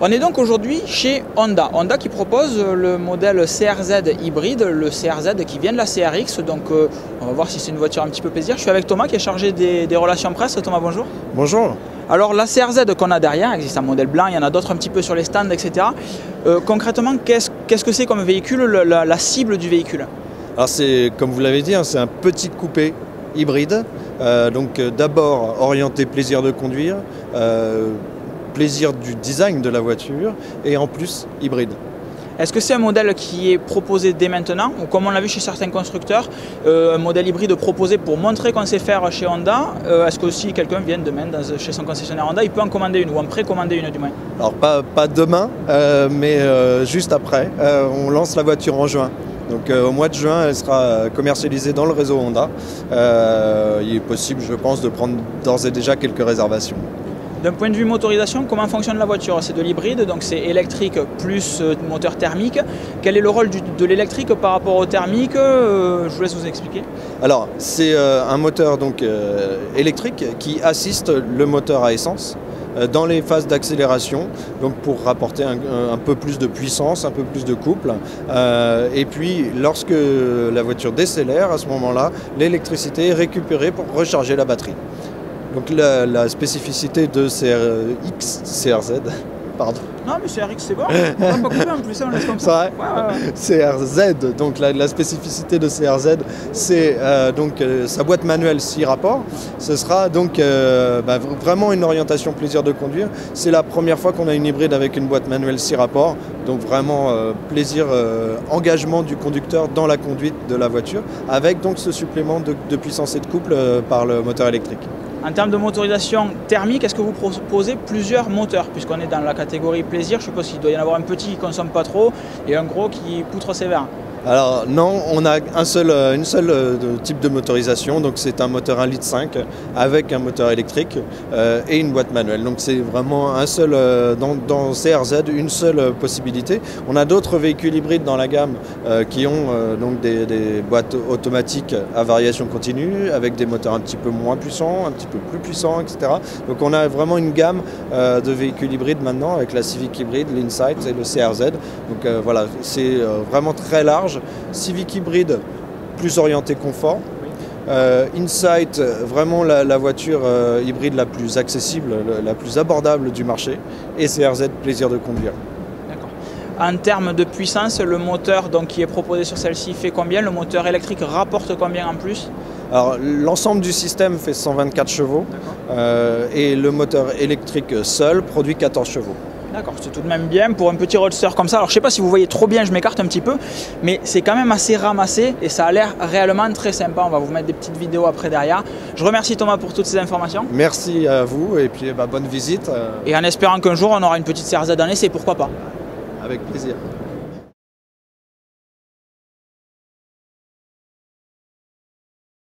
On est donc aujourd'hui chez Honda. Honda qui propose le modèle CRZ hybride, le CRZ qui vient de la CRX. Donc on va voir si c'est une voiture un petit peu plaisir. Je suis avec Thomas qui est chargé des relations presse. Thomas, bonjour. Bonjour. Alors la CRZ qu'on a derrière, il existe un modèle blanc, il y en a d'autres un petit peu sur les stands, etc. Concrètement, qu'est-ce que c'est comme véhicule, la cible du véhicule? Alors c'est, comme vous l'avez dit, c'est un petit coupé hybride. Donc d'abord orienté plaisir de conduire, plaisir du design de la voiture et en plus hybride. Est-ce que c'est un modèle qui est proposé dès maintenant ou comme on l'a vu chez certains constructeurs, un modèle hybride proposé pour montrer qu'on sait faire chez Honda? Est-ce que si quelqu'un vient demain chez son concessionnaire Honda, il peut en commander une ou en précommander une du moins? Alors pas demain, mais juste après. On lance la voiture en juin. Donc au mois de juin, elle sera commercialisée dans le réseau Honda. Il est possible, je pense, de prendre d'ores et déjà quelques réservations. D'un point de vue motorisation, comment fonctionne la voiture? C'est de l'hybride, donc c'est électrique plus moteur thermique. Quel est le rôle de l'électrique par rapport au thermique? Je vous laisse vous expliquer. Alors c'est un moteur donc, électrique qui assiste le moteur à essence dans les phases d'accélération, donc pour rapporter un peu plus de puissance, un peu plus de couple. Et puis lorsque la voiture décélère, à ce moment-là, l'électricité est récupérée pour recharger la batterie. Donc la spécificité de CRZ, pardon. Non mais CRX c'est bon, on va pas couper en plus, on laisse comme ça. CRZ, donc la spécificité de CRZ, c'est donc sa boîte manuelle 6 rapports. Ce sera donc vraiment une orientation plaisir de conduire. C'est la première fois qu'on a une hybride avec une boîte manuelle 6 rapports, donc vraiment plaisir, engagement du conducteur dans la conduite de la voiture, avec donc ce supplément de puissance et de couple par le moteur électrique. En termes de motorisation thermique, est-ce que vous proposez plusieurs moteurs? Puisqu'on est dans la catégorie plaisir, je suppose qu'il doit y en avoir un petit qui ne consomme pas trop et un gros qui poutre sévère. Alors non, on a une seule type de motorisation, donc c'est un moteur 1,5 litre avec un moteur électrique et une boîte manuelle. Donc c'est vraiment un seul, dans CRZ, une seule possibilité. On a d'autres véhicules hybrides dans la gamme qui ont donc des boîtes automatiques à variation continue, avec des moteurs un petit peu moins puissants, un petit peu plus puissants, etc. Donc on a vraiment une gamme de véhicules hybrides maintenant, avec la Civic hybride, l'Insight et le CRZ. Donc voilà, c'est vraiment très large. Civic hybride, plus orienté confort. Insight, vraiment la voiture hybride la plus accessible, la plus abordable du marché. Et CRZ, plaisir de conduire. D'accord. En termes de puissance, le moteur donc, qui est proposé sur celle-ci fait combien? Le moteur électrique rapporte combien en plus? Alors l'ensemble du système fait 124 chevaux et le moteur électrique seul produit 14 chevaux. D'accord, c'est tout de même bien pour un petit roadster comme ça. Alors je ne sais pas si vous voyez trop bien, je m'écarte un petit peu, mais c'est quand même assez ramassé et ça a l'air réellement très sympa. On va vous mettre des petites vidéos après derrière. Je remercie Thomas pour toutes ces informations. Merci à vous et puis bonne visite. Et en espérant qu'un jour on aura une petite CRZ en essai, pourquoi pas. Avec plaisir.